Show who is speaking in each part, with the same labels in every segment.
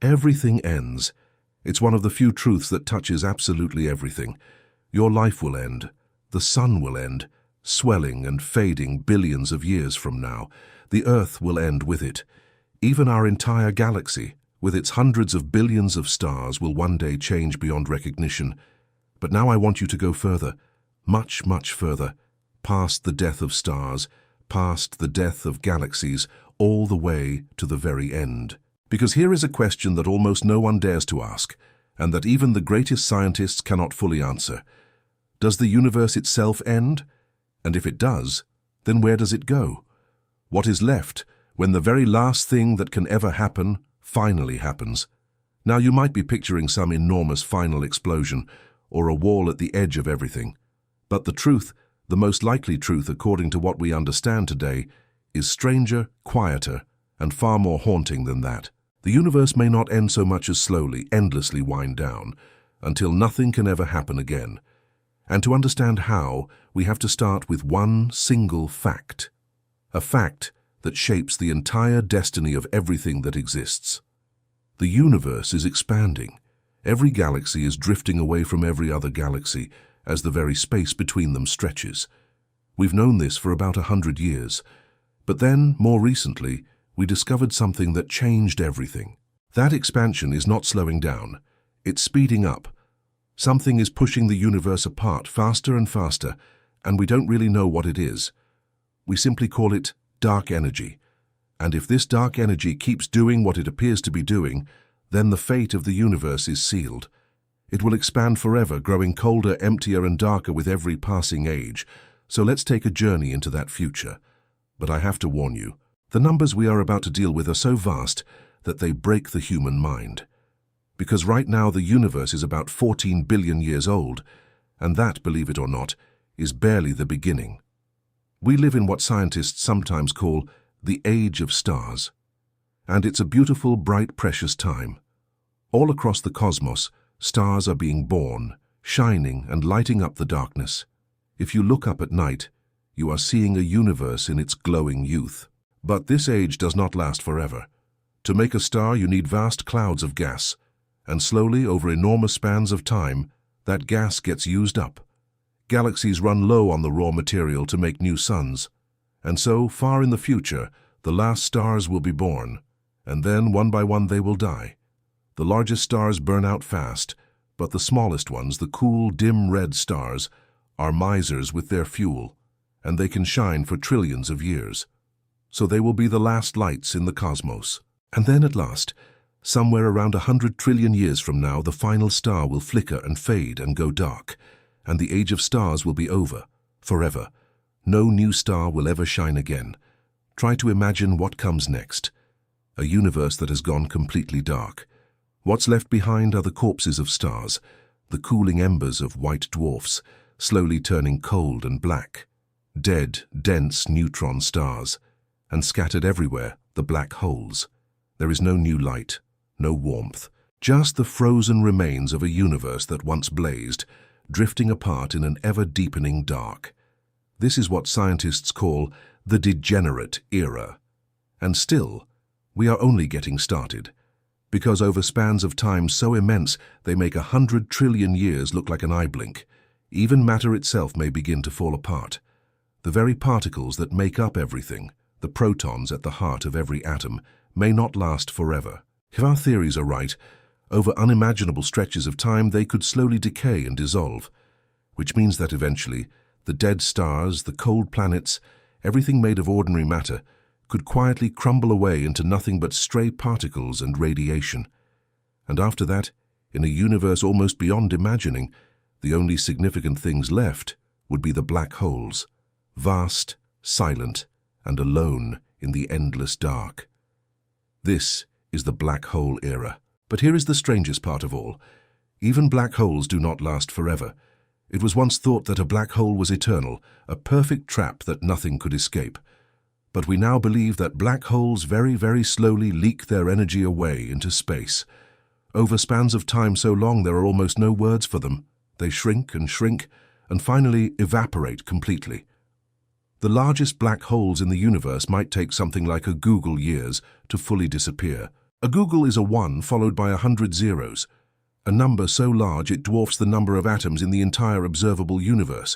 Speaker 1: Everything ends. It's one of the few truths that touches absolutely everything. Your life will end. The sun will end, swelling and fading billions of years from now. The Earth will end with it. Even our entire galaxy, with its hundreds of billions of stars, will one day change beyond recognition. But now I want you to go further, much, much further, past the death of stars, past the death of galaxies, all the way to the very end. Because here is a question that almost no one dares to ask, and that even the greatest scientists cannot fully answer. Does the universe itself end? And if it does, then where does it go? What is left when the very last thing that can ever happen finally happens? Now you might be picturing some enormous final explosion, or a wall at the edge of everything. But the truth, the most likely truth according to what we understand today, is stranger, quieter, and far more haunting than that. The universe may not end so much as slowly, endlessly wind down, until nothing can ever happen again. And to understand how, we have to start with one single fact. A fact that shapes the entire destiny of everything that exists. The universe is expanding. Every galaxy is drifting away from every other galaxy as the very space between them stretches. We've known this for about 100 years. But then, more recently, we discovered something that changed everything. That expansion is not slowing down. It's speeding up. Something is pushing the universe apart faster and faster, and we don't really know what it is. We simply call it dark energy. And if this dark energy keeps doing what it appears to be doing, then the fate of the universe is sealed. It will expand forever, growing colder, emptier, and darker with every passing age. So let's take a journey into that future. But I have to warn you, the numbers we are about to deal with are so vast that they break the human mind. Because right now the universe is about 14 billion years old, and that, believe it or not, is barely the beginning. We live in what scientists sometimes call the age of stars. And it's a beautiful, bright, precious time. All across the cosmos, stars are being born, shining and lighting up the darkness. If you look up at night, you are seeing a universe in its glowing youth. But this age does not last forever. To make a star, you need vast clouds of gas, and slowly, over enormous spans of time, that gas gets used up. Galaxies run low on the raw material to make new suns. And so, far in the future, the last stars will be born, and then, one by one, they will die. The largest stars burn out fast, but the smallest ones, the cool, dim red stars, are misers with their fuel, and they can shine for trillions of years. So they will be the last lights in the cosmos. And then at last, somewhere around 100 trillion years from now, the final star will flicker and fade and go dark, and the age of stars will be over, forever. No new star will ever shine again. Try to imagine what comes next. A universe that has gone completely dark. What's left behind are the corpses of stars, the cooling embers of white dwarfs, slowly turning cold and black. Dead, dense neutron stars, and scattered everywhere, the black holes. There is no new light, no warmth, just the frozen remains of a universe that once blazed, drifting apart in an ever-deepening dark. This is what scientists call the degenerate era. And still, we are only getting started, because over spans of time so immense they make 100 trillion years look like an eye blink. Even matter itself may begin to fall apart. The very particles that make up everything, the protons at the heart of every atom, may not last forever. If our theories are right, over unimaginable stretches of time they could slowly decay and dissolve, which means that eventually the dead stars, the cold planets, everything made of ordinary matter, could quietly crumble away into nothing but stray particles and radiation. And after that, in a universe almost beyond imagining, the only significant things left would be the black holes, vast, silent, and alone in the endless dark. This is the black hole era. But here is the strangest part of all. Even black holes do not last forever. It was once thought that a black hole was eternal, a perfect trap that nothing could escape. But we now believe that black holes very, very slowly leak their energy away into space. Over spans of time so long there are almost no words for them. They shrink, and finally evaporate completely. The largest black holes in the universe might take something like a Google years to fully disappear. A googol is a 1 followed by 100 zeros, a number so large it dwarfs the number of atoms in the entire observable universe.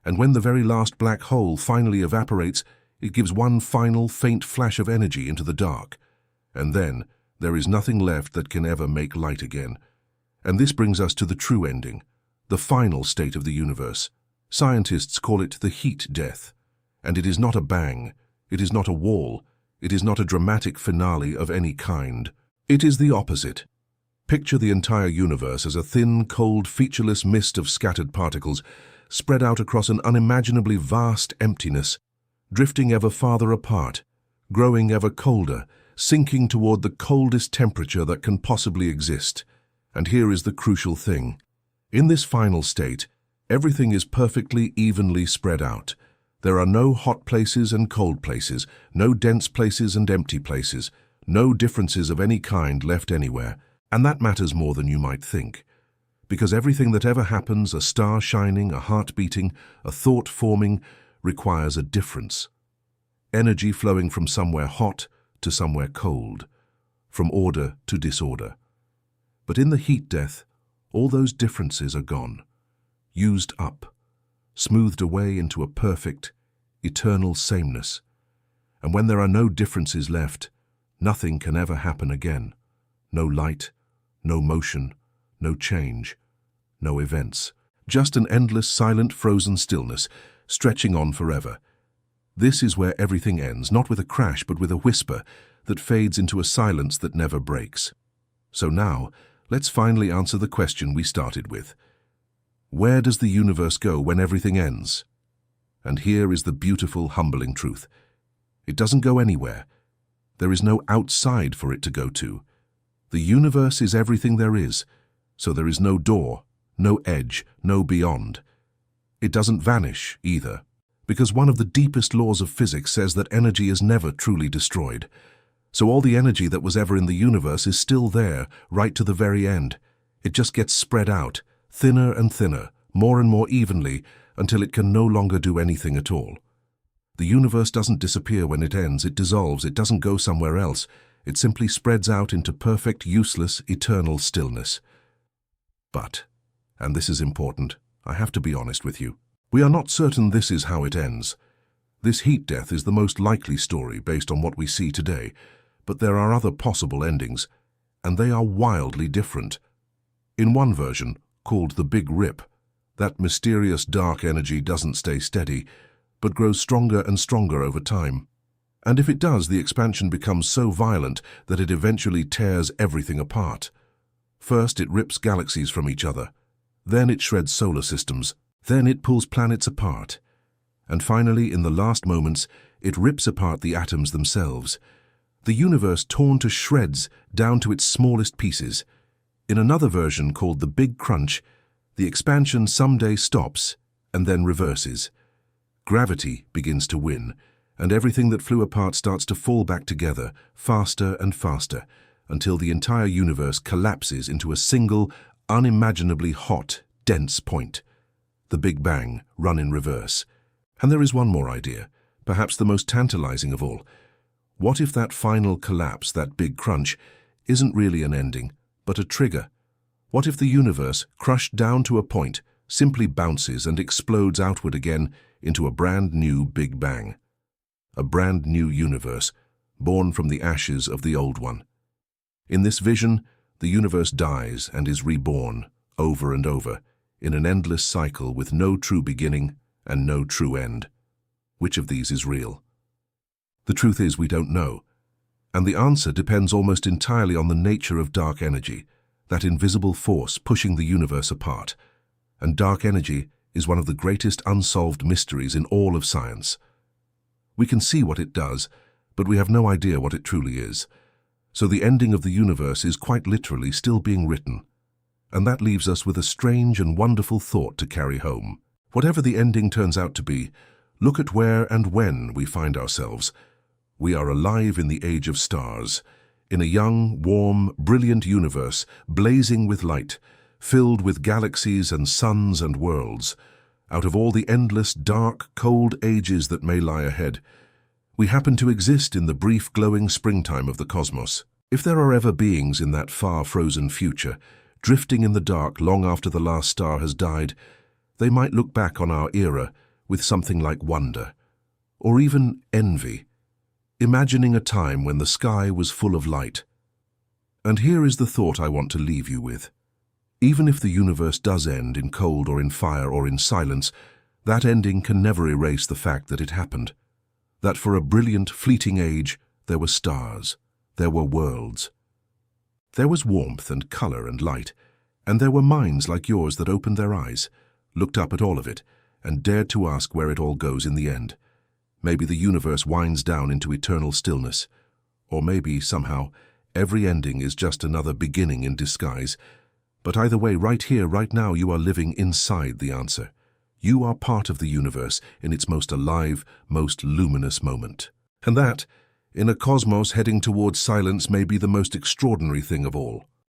Speaker 1: And when the very last black hole finally evaporates, it gives one final faint flash of energy into the dark. And then there is nothing left that can ever make light again. And this brings us to the true ending, the final state of the universe. Scientists call it the heat death. And it is not a bang, it is not a wall, it is not a dramatic finale of any kind. It is the opposite. Picture the entire universe as a thin, cold, featureless mist of scattered particles spread out across an unimaginably vast emptiness, drifting ever farther apart, growing ever colder, sinking toward the coldest temperature that can possibly exist. And here is the crucial thing. In this final state, everything is perfectly evenly spread out. There are no hot places and cold places, no dense places and empty places, no differences of any kind left anywhere. And that matters more than you might think. Because everything that ever happens, a star shining, a heart beating, a thought forming, requires a difference. Energy flowing from somewhere hot to somewhere cold, from order to disorder. But in the heat death, all those differences are gone, used up, smoothed away into a perfect, eternal sameness. And when there are no differences left, nothing can ever happen again. No light, no motion, no change, no events. Just an endless, silent, frozen stillness, stretching on forever. This is where everything ends, not with a crash, but with a whisper that fades into a silence that never breaks. So now, let's finally answer the question we started with. Where does the universe go when everything ends? And here is the beautiful, humbling truth. It doesn't go anywhere. There is no outside for it to go to. The universe is everything there is, so there is no door, no edge, no beyond. It doesn't vanish either, because one of the deepest laws of physics says that energy is never truly destroyed. So all the energy that was ever in the universe is still there, right to the very end. It just gets spread out, thinner and thinner, more and more evenly, until it can no longer do anything at all. The universe doesn't disappear when it ends, it dissolves, it doesn't go somewhere else. It simply spreads out into perfect, useless, eternal stillness. But, and this is important, I have to be honest with you, we are not certain this is how it ends. This heat death is the most likely story based on what we see today, but there are other possible endings, and they are wildly different. In one version, called the Big Rip, that mysterious dark energy doesn't stay steady, but grows stronger and stronger over time. And if it does, the expansion becomes so violent that it eventually tears everything apart. First, it rips galaxies from each other. Then it shreds solar systems. Then it pulls planets apart. And finally, in the last moments, it rips apart the atoms themselves. The universe torn to shreds down to its smallest pieces. In another version called the Big Crunch, the expansion someday stops and then reverses. Gravity begins to win, and everything that flew apart starts to fall back together, faster and faster, until the entire universe collapses into a single, unimaginably hot, dense point. The Big Bang, run in reverse. And there is one more idea, perhaps the most tantalizing of all. What if that final collapse, that big crunch, isn't really an ending, but a trigger? What if the universe, crushed down to a point, simply bounces and explodes outward again into a brand new Big Bang? A brand new universe, born from the ashes of the old one. In this vision, the universe dies and is reborn, over and over, in an endless cycle with no true beginning and no true end. Which of these is real? The truth is we don't know, and the answer depends almost entirely on the nature of dark energy, that invisible force pushing the universe apart. And dark energy is one of the greatest unsolved mysteries in all of science. We can see what it does, but we have no idea what it truly is. So the ending of the universe is quite literally still being written. And that leaves us with a strange and wonderful thought to carry home. Whatever the ending turns out to be, look at where and when we find ourselves. We are alive in the age of stars, in a young, warm, brilliant universe, blazing with light, filled with galaxies and suns and worlds. Out of all the endless, dark, cold ages that may lie ahead, we happen to exist in the brief, glowing springtime of the cosmos. If there are ever beings in that far frozen future, drifting in the dark long after the last star has died, they might look back on our era with something like wonder, or even envy, imagining a time when the sky was full of light. And here is the thought I want to leave you with. Even if the universe does end in cold or in fire or in silence, that ending can never erase the fact that it happened. That for a brilliant, fleeting age, there were stars, there were worlds. There was warmth and color and light, and there were minds like yours that opened their eyes, looked up at all of it, and dared to ask where it all goes in the end. Maybe the universe winds down into eternal stillness, or maybe, somehow, every ending is just another beginning in disguise. But either way, right here, right now, you are living inside the answer. You are part of the universe in its most alive, most luminous moment. And that, in a cosmos heading towards silence, may be the most extraordinary thing of all.